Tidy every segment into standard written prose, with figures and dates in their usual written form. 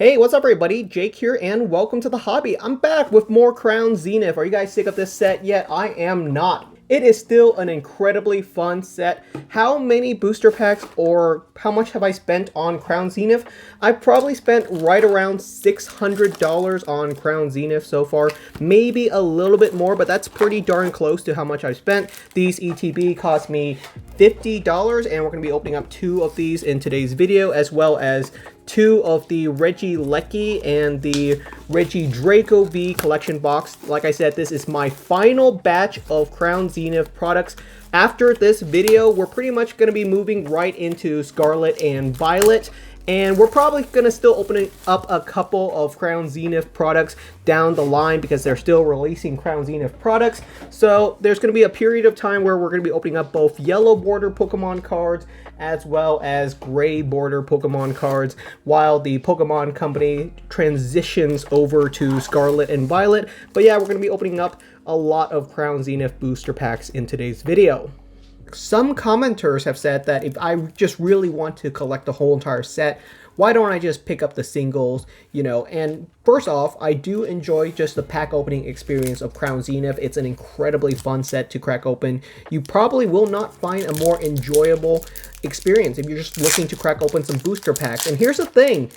Hey, what's up everybody? Jake here and welcome to the hobby. I'm back with more Crown Zenith. Are you guys sick of this set yet? I am not. It is still an incredibly fun set. How many booster packs or how much have I spent on Crown Zenith? I've probably spent right around $600 on Crown Zenith so far. Maybe a little bit more, but that's pretty darn close to how much I've spent. These ETB cost me $50 and we're going to be opening up 2 of these in today's video, as well as 2 of the Reggie Lecky and the Reggie Draco V collection box. Like I said, this is my final batch of Crown Zenith products. After this video, we're pretty much going to be moving right into Scarlet and Violet. And we're probably going to still open up a couple of Crown Zenith products down the line because they're still releasing Crown Zenith products. So there's going to be a period of time where we're going to be opening up both yellow border Pokemon cards as well as gray border Pokemon cards while the Pokemon Company transitions over to Scarlet and Violet. But yeah, we're going to be opening up a lot of Crown Zenith booster packs in today's video. Some commenters have said that if I just really want to collect the whole entire set, why don't I just pick up the singles, and first off, I do enjoy just the pack opening experience of Crown Zenith. It's an incredibly fun set to crack open. You probably will not find a more enjoyable experience if you're just looking to crack open some booster packs. And here's the thing,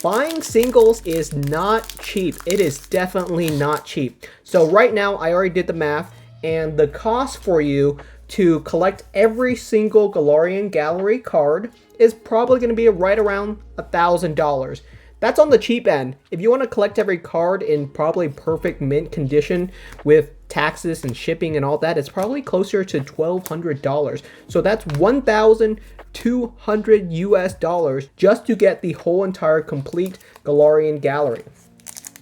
buying singles is not cheap. It is definitely not cheap. So right now, I already did the math, and the cost for you to collect every single Galarian Gallery card is probably going to be right around $1,000. That's on the cheap end. If you want to collect every card in probably perfect mint condition with taxes and shipping and all that, it's probably closer to $1,200. So that's $1,200 US just to get the whole entire complete Galarian Gallery.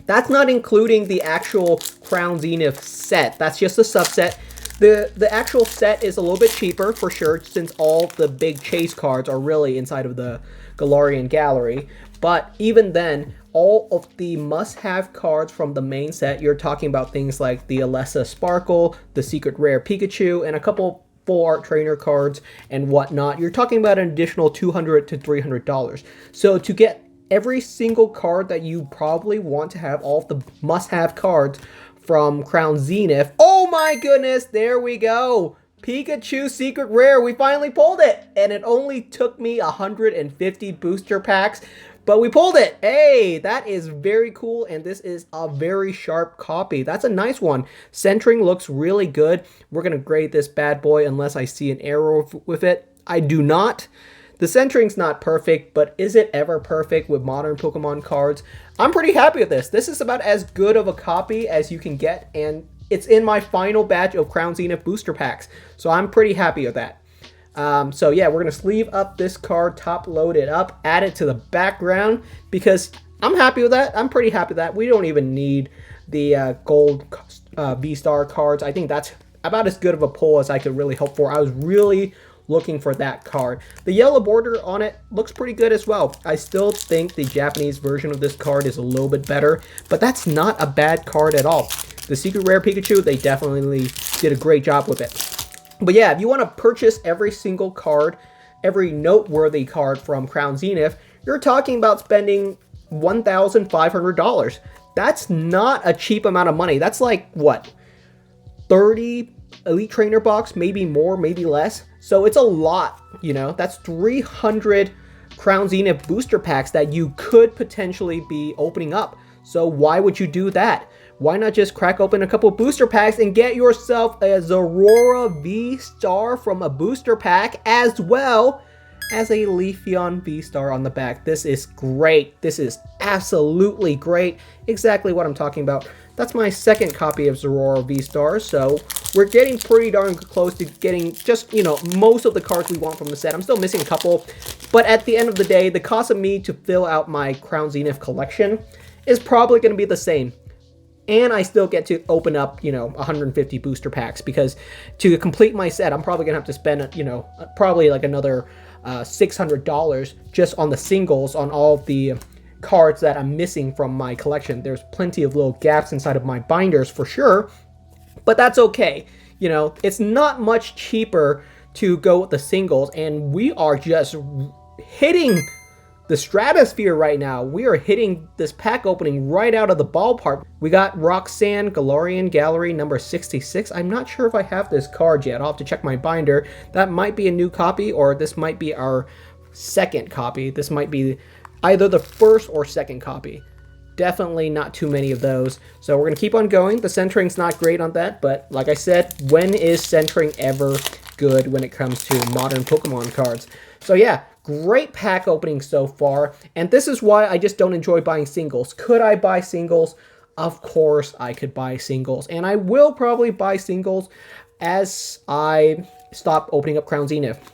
That's not including the actual Crown Zenith set. That's just a subset. The actual set is a little bit cheaper for sure, since all the big chase cards are really inside of the Galarian Gallery. But even then, all of the must-have cards from the main set, you're talking about things like the Alessa Sparkle, the Secret Rare Pikachu, and a couple full art trainer cards and whatnot. You're talking about an additional $200 to $300. So to get every single card that you probably want to have, all of the must-have cards from Crown Zenith. Oh my goodness, there we go. Pikachu Secret Rare, we finally pulled it. And it only took me 150 booster packs, but we pulled it. Hey, that is very cool, and this is a very sharp copy. That's a nice one. Centering looks really good. We're going to grade this bad boy unless I see an error with it. I do not. The centering's not perfect, but is it ever perfect with modern Pokemon cards? I'm pretty happy with this. This is about as good of a copy as you can get, and it's in my final batch of Crown Zenith booster packs. So I'm pretty happy with that. So yeah, we're going to sleeve up this card, top load it up, add it to the background, because I'm happy with that. I'm pretty happy with that. We don't even need the gold V-Star cards. I think that's about as good of a pull as I could really hope for. I was really looking for that card. The yellow border on it looks pretty good as well. I still think the Japanese version of this card is a little bit better, but that's not a bad card at all. The Secret Rare Pikachu, they definitely did a great job with it. But yeah, if you want to purchase every single card, every noteworthy card from Crown Zenith, you're talking about spending $1,500. That's not a cheap amount of money. That's like, what, 30 Elite Trainer box, maybe more, maybe less. So it's a lot, that's 300 Crown Zenith booster packs that you could potentially be opening up. So why would you do that? Why not just crack open a couple booster packs and get yourself a Zorora V-Star from a booster pack, as well as a Leafeon V-Star on the back. This is great. This is absolutely great. Exactly what I'm talking about. That's my second copy of Zorora V-Star, so we're getting pretty darn close to getting just, most of the cards we want from the set. I'm still missing a couple, but at the end of the day, the cost of me to fill out my Crown Zenith collection is probably going to be the same. And I still get to open up, 150 booster packs, because to complete my set, I'm probably going to have to spend, probably like another $600 just on the singles on all of the cards that I'm missing from my collection. There's plenty of little gaps inside of my binders for sure, but that's okay. It's not much cheaper to go with the singles, and we are just hitting the stratosphere right now. We are hitting this pack opening right out of the ballpark. We got Roxanne Galarian Gallery number 66. I'm not sure if I have this card yet. I'll have to check my binder. That might be a new copy, or this might be our second copy. This might be either the first or second copy. Definitely not too many of those. So we're going to keep on going. The centering's not great on that, but like I said, when is centering ever good when it comes to modern Pokemon cards? So yeah, great pack opening so far. And this is why I just don't enjoy buying singles. Could I buy singles? Of course I could buy singles. And I will probably buy singles as I stop opening up Crown Zenith.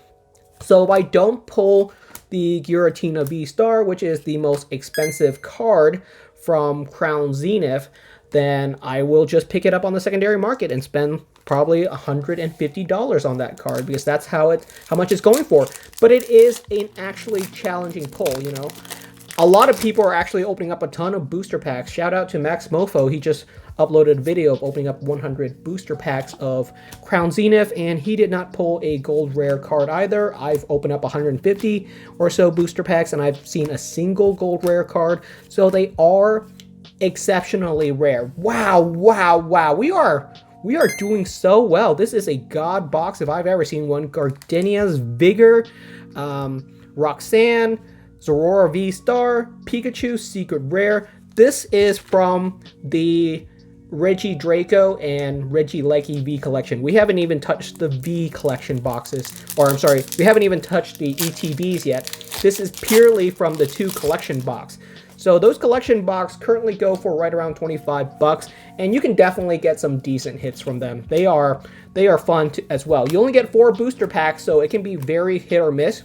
So if I don't pull the Giratina V-Star, which is the most expensive card from Crown Zenith, then I will just pick it up on the secondary market and spend probably $150 on that card, because that's how much it's going for. But it is an actually challenging pull, you know. A lot of people are actually opening up a ton of booster packs. Shout out to Max Mofo. He just uploaded a video of opening up 100 booster packs of Crown Zenith, and he did not pull a gold rare card either. I've opened up 150 or so booster packs, and I've seen a single gold rare card. So they are exceptionally rare. Wow, wow, wow. We are doing so well. This is a god box if I've ever seen one. Gardenia's Vigor, Roxanne, Zorora V-Star, Pikachu, Secret Rare. This is from the Reggie Draco and Regieleki V collection. We haven't even touched the V collection boxes, or I'm sorry, we haven't even touched the ETBs yet. This is purely from the 2 collection box. So those collection box currently go for right around 25 bucks, and you can definitely get some decent hits from them. They are fun as well. You only get 4 booster packs, so it can be very hit or miss.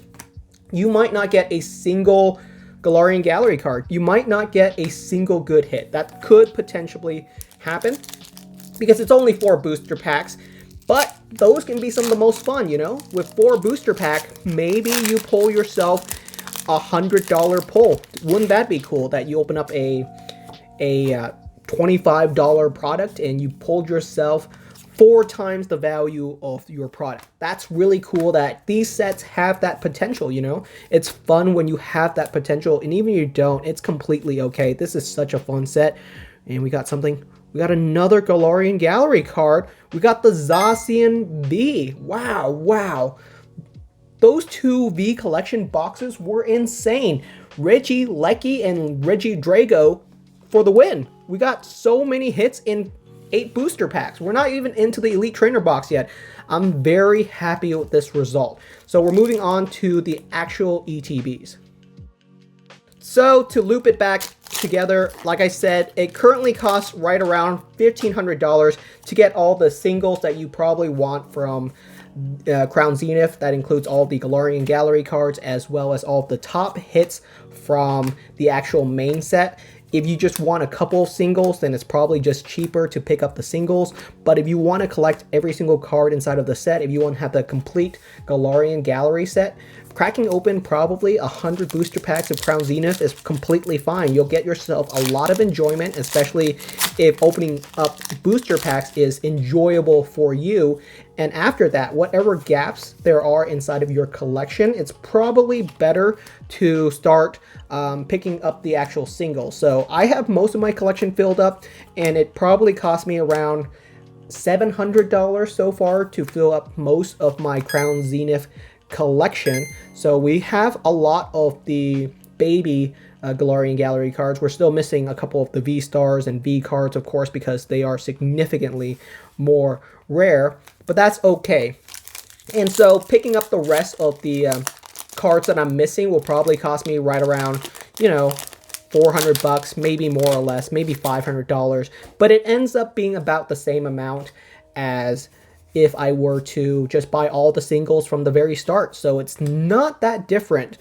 You might not get a single Galarian Gallery card. You might not get a single good hit. That could potentially happen because it's only 4 booster packs, but those can be some of the most fun, you know. With 4 booster pack, maybe you pull yourself a $100 pull. Wouldn't that be cool that you open up a $25 product and you pulled yourself 4 times the value of your product? That's really cool that these sets have that potential, you know. It's fun when you have that potential, and even if you don't, it's completely okay. This is such a fun set. And we got another Galarian Gallery card. We got the Zacian V. Wow, wow. Those 2 V collection boxes were insane. Regieleki and Regidrago for the win. We got so many hits in 8 booster packs. We're not even into the Elite Trainer box yet. I'm very happy with this result. So we're moving on to the actual ETBs. So to loop it back together, like I said, it currently costs right around $1,500 to get all the singles that you probably want from Crown Zenith. That includes all the Galarian Gallery cards, as well as all of the top hits from the actual main set. If you just want a couple of singles, then it's probably just cheaper to pick up the singles. But if you want to collect every single card inside of the set, if you want to have the complete Galarian Gallery set, cracking open probably 100 booster packs of Crown Zenith is completely fine. You'll get yourself a lot of enjoyment, especially if opening up booster packs is enjoyable for you. And after that, whatever gaps there are inside of your collection, it's probably better to start picking up the actual singles. So I have most of my collection filled up, and it probably cost me around $700 so far to fill up most of my Crown Zenith collection. So we have a lot of the baby Galarian Gallery cards. We're still missing a couple of the V-Stars and V cards, of course, because they are significantly more rare, but that's okay. And so picking up the rest of the cards that I'm missing will probably cost me right around, you know, 400 bucks, maybe more or less, maybe $500, but it ends up being about the same amount as if I were to just buy all the singles from the very start. So it's not that different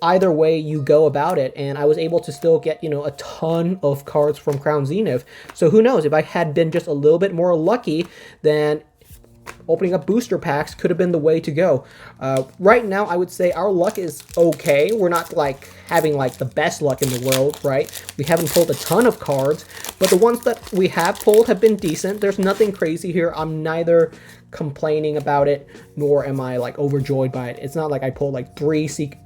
either way you go about it. And I was able to still get, you know, a ton of cards from Crown Zenith. So who knows, if I had been just a little bit more lucky, then opening up booster packs could have been the way to go. Right now, I would say our luck is okay. We're not like having like the best luck in the world, right? We haven't pulled a ton of cards, but the ones that we have pulled have been decent. There's nothing crazy here. I'm neither complaining about it, nor am I like overjoyed by it. It's not like I pulled like 3 secret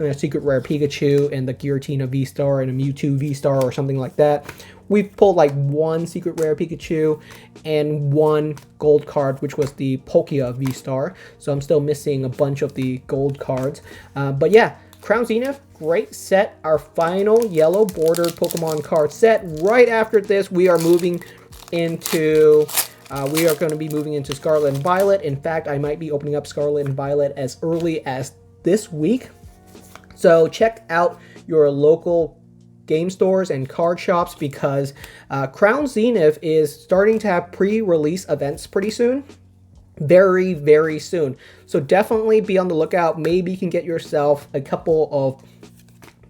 rare Pikachu and the Giratina V-Star and a Mewtwo V-Star or something like that. We've pulled like 1 secret rare Pikachu and 1 gold card, which was the Palkia V-Star. So I'm still missing a bunch of the gold cards. But yeah, Crown Zenith, great set. Our final yellow bordered Pokemon card set. Right after this, we are moving into... we are going to be moving into Scarlet and Violet. In fact, I might be opening up Scarlet and Violet as early as this week. So check out your local game stores and card shops, because Crown Zenith is starting to have pre-release events pretty soon. Very, very soon. So definitely be on the lookout. Maybe you can get yourself a couple of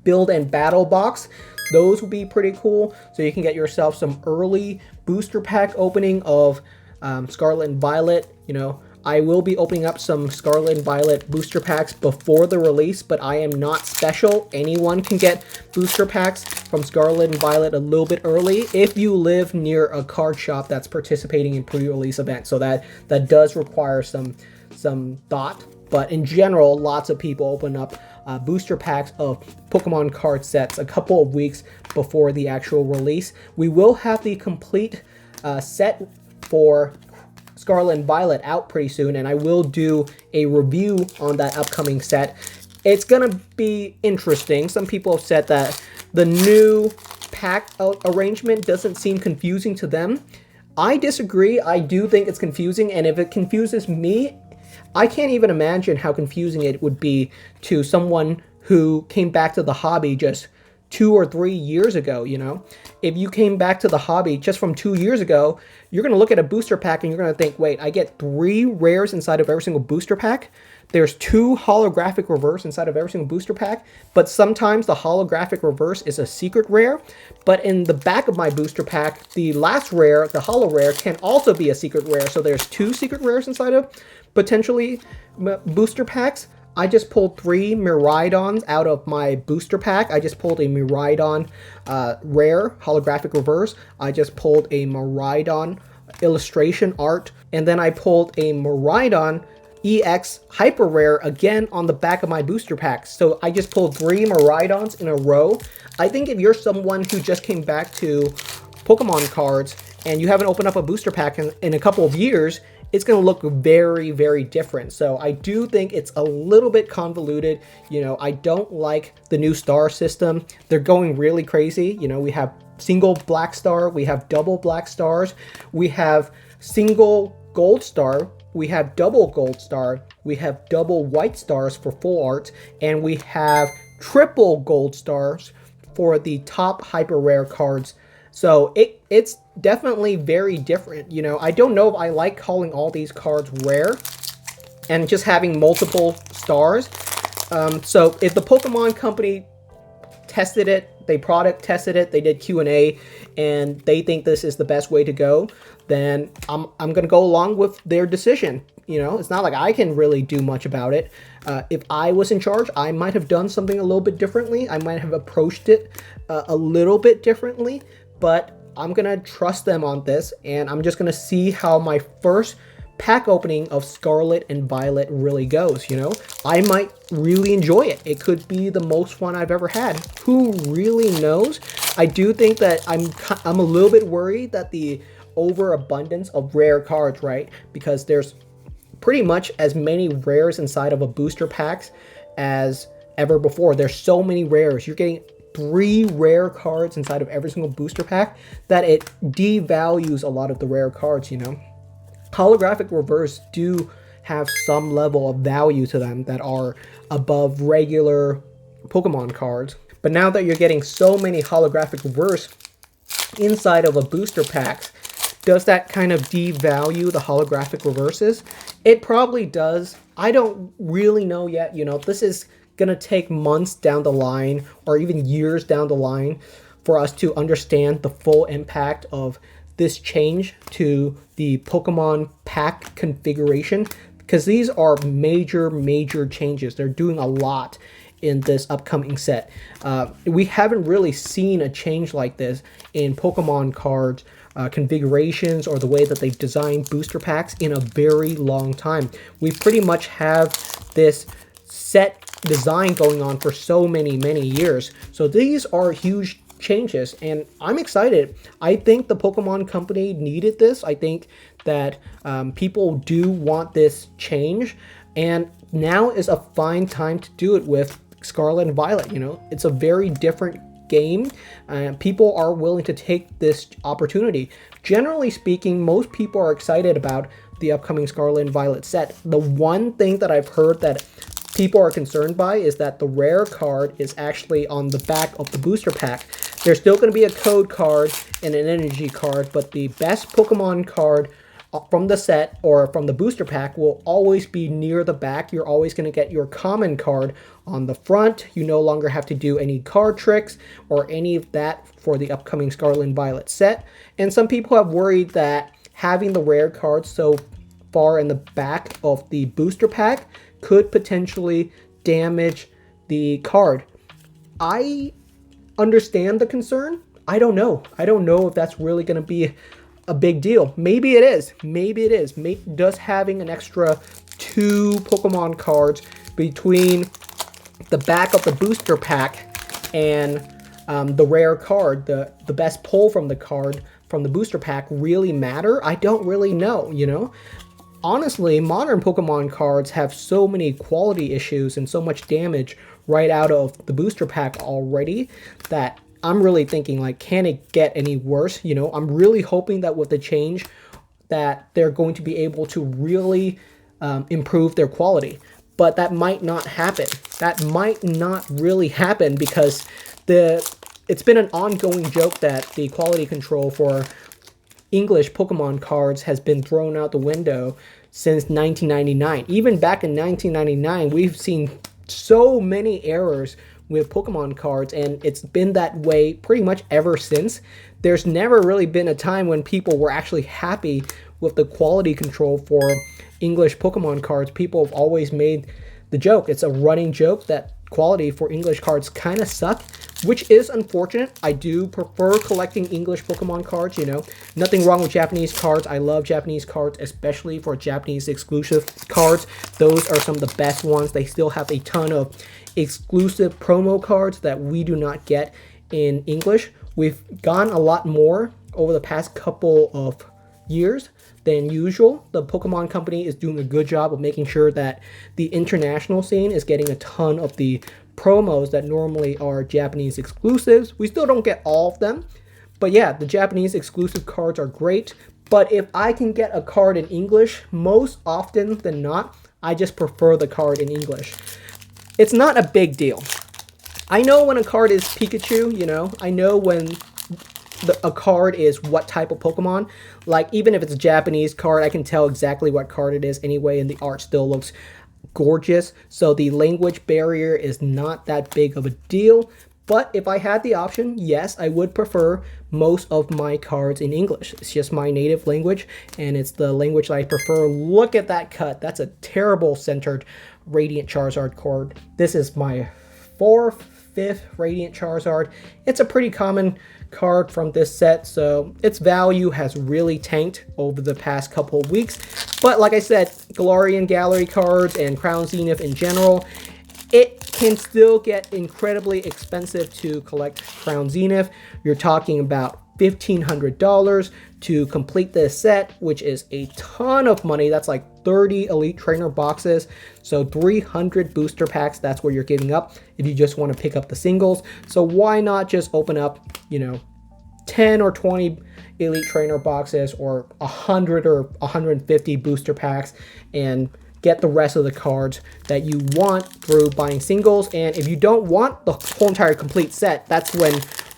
build and battle box. Those would be pretty cool. So you can get yourself some early booster pack opening of Scarlet and Violet. You know, I will be opening up some Scarlet and Violet booster packs before the release, but I am not special. Anyone can get booster packs from Scarlet and Violet a little bit early if you live near a card shop that's participating in pre-release events. So that does require some thought. But in general, lots of people open up booster packs of Pokemon card sets a couple of weeks before the actual release. We will have the complete set for Scarlet and Violet out pretty soon, and I will do a review on that upcoming set. It's gonna be interesting. Some people have said that the new pack arrangement doesn't seem confusing to them. I disagree. I do think it's confusing, and if it confuses me, I can't even imagine how confusing it would be to someone who came back to the hobby just 2 or 3 years ago, you know? If you came back to the hobby just from 2 years ago, you're going to look at a booster pack and you're going to think, wait, I get 3 rares inside of every single booster pack? There's 2 holographic reverse inside of every single booster pack, but sometimes the holographic reverse is a secret rare. But in the back of my booster pack, the last rare, the holo rare, can also be a secret rare. So there's 2 secret rares inside of potentially booster packs. I just pulled 3 Miraidons out of my booster pack. I just pulled a Miraidon rare holographic reverse. I just pulled a Miraidon illustration art, and then I pulled a Miraidon EX hyper rare again on the back of my booster packs. So I just pulled 3 Miraidons in a row. I think if you're someone who just came back to Pokemon cards and you haven't opened up a booster pack in a couple of years, it's going to look very, very different. So I do think it's a little bit convoluted. You know, I don't like the new star system. They're going really crazy. You know, we have single black star, we have double black stars, we have single gold star, we have double gold star, we have double white stars for full art, and we have triple gold stars for the top hyper rare cards. So it's definitely very different. You know, I don't know if I like calling all these cards rare and just having multiple stars. So if the Pokemon company tested it, they product tested it, they did Q&A, and they think this is the best way to go, then I'm going to go along with their decision. You know, it's not like I can really do much about it. If I was in charge, I might have done something a little bit differently. I might have approached it a little bit differently. But I'm going to trust them on this, and I'm just going to see how my first pack opening of Scarlet and Violet really goes, you know? I might really enjoy it. It could be the most fun I've ever had. Who really knows? I do think that I'm a little bit worried that the overabundance of rare cards, right? Because there's pretty much as many rares inside of a booster packs as ever before. There's so many rares. You're getting 3 rare cards inside of every single booster pack that it devalues a lot of the rare cards, you know. Holographic reverse do have some level of value to them that are above regular Pokemon cards. But now that you're getting so many holographic reverse inside of a booster pack, does that kind of devalue the holographic reverses? It probably does. I don't really know yet, you know. This is going to take months down the line or even years down the line for us to understand the full impact of this change to the Pokemon pack configuration, because these are major changes. They're doing a lot, in this upcoming set. We haven't really seen a change like this in Pokemon cards configurations or the way that they've designed booster packs in a very long time. We pretty much have this set design going on for so many years. So these are huge changes, and I'm excited. I think the Pokemon Company needed this. I think that people do want this change, and now is a fine time to do it with Scarlet and Violet. You know, it's a very different game. People are willing to take this opportunity. Generally speaking, most people are excited about the upcoming Scarlet and Violet set. The one thing that I've heard that people are concerned by is that the rare card is actually on the back of the booster pack. There's still going to be a code card and an energy card, but the best Pokemon card from the set or from the booster pack will always be near the back. You're always going to get your common card on the front. You no longer have to do any card tricks or any of that for the upcoming Scarlet and Violet set. And some people have worried that having the rare cards so far in the back of the booster pack could potentially damage the card. I understand the concern. I don't know. I don't know if that's really going to be a big deal. Maybe it is. Maybe it is. Does having an extra 2 Pokemon cards between the back of the booster pack and the rare card, the best pull from the card from the booster pack really matter? I don't really know, you know? Honestly, modern Pokemon cards have so many quality issues and so much damage right out of the booster pack already that I'm really thinking, like, can it get any worse? You know, I'm really hoping that with the change that they're going to be able to really improve their quality. But that might not happen. That might not really happen because it's been an ongoing joke that the quality control for English Pokemon cards has been thrown out the window since 1999. Even back in 1999, we've seen so many errors with Pokemon cards, and it's been that way pretty much ever since. There's never really been a time when people were actually happy with the quality control for English Pokemon cards. People have always made the joke. It's a running joke that quality for English cards kind of suck, which is unfortunate. I do prefer collecting English Pokemon cards, you know. Nothing wrong with Japanese cards. I love Japanese cards, especially for Japanese exclusive cards. Those are some of the best ones. They still have a ton of exclusive promo cards that we do not get in English. We've gone a lot more over the past couple of years than usual. The Pokemon Company is doing a good job of making sure that the international scene is getting a ton of the promos that normally are Japanese exclusives. We still don't get all of them, but yeah, the Japanese exclusive cards are great. But if I can get a card in English, most often than not, I just prefer the card in English. It's not a big deal. I know when a card is Pikachu, you know, I know when a card is what type of Pokemon. Like, even if it's a Japanese card, I can tell exactly what card it is anyway, and the art still looks gorgeous. So the language barrier is not that big of a deal. But if I had the option, yes, I would prefer most of my cards in English. It's just my native language, and it's the language that I prefer. Look at that cut. That's a terrible centered Radiant Charizard card. This is my 4th, 5th Radiant Charizard. It's a pretty common card from this set, so its value has really tanked over the past couple of weeks. But like I said, Galarian Gallery cards and Crown Zenith in general, it can still get incredibly expensive to collect Crown Zenith. You're talking about $1,500 to complete this set, which is a ton of money. That's like 30 Elite Trainer boxes. So 300 booster packs, that's what you're giving up if you just want to pick up the singles. So why not just open up, you know, 10 or 20 Elite Trainer boxes or 100 or 150 booster packs and get the rest of the cards that you want through buying singles. And if you don't want the whole entire complete set, that's when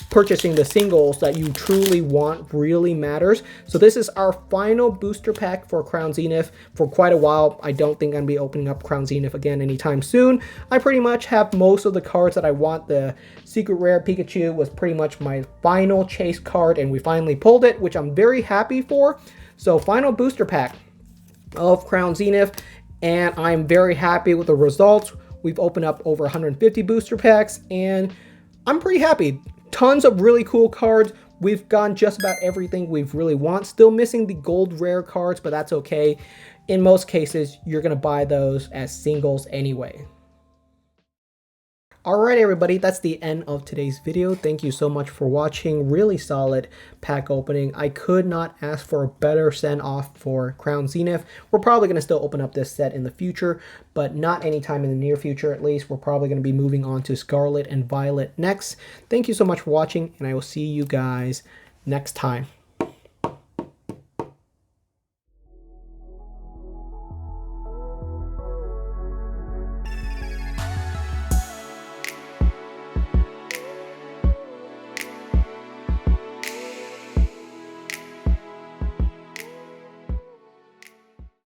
purchasing the singles that you truly want really matters. So this is our final booster pack for Crown Zenith for quite a while. I don't think I'm going to be opening up Crown Zenith again anytime soon. I pretty much have most of the cards that I want. The Secret Rare Pikachu was pretty much my final chase card, and we finally pulled it, which I'm very happy for. So final booster pack of Crown Zenith, and I'm very happy with the results. We've opened up over 150 booster packs, and I'm pretty happy. Tons of really cool cards. We've gotten just about everything we've really want. Still missing the gold rare cards, but that's okay. In most cases, you're going to buy those as singles anyway. Alright everybody, that's the end of today's video. Thank you so much for watching. Really solid pack opening. I could not ask for a better send off for Crown Zenith. We're probably going to still open up this set in the future, but not anytime in the near future at least. We're probably going to be moving on to Scarlet and Violet next. Thank you so much for watching, and I will see you guys next time.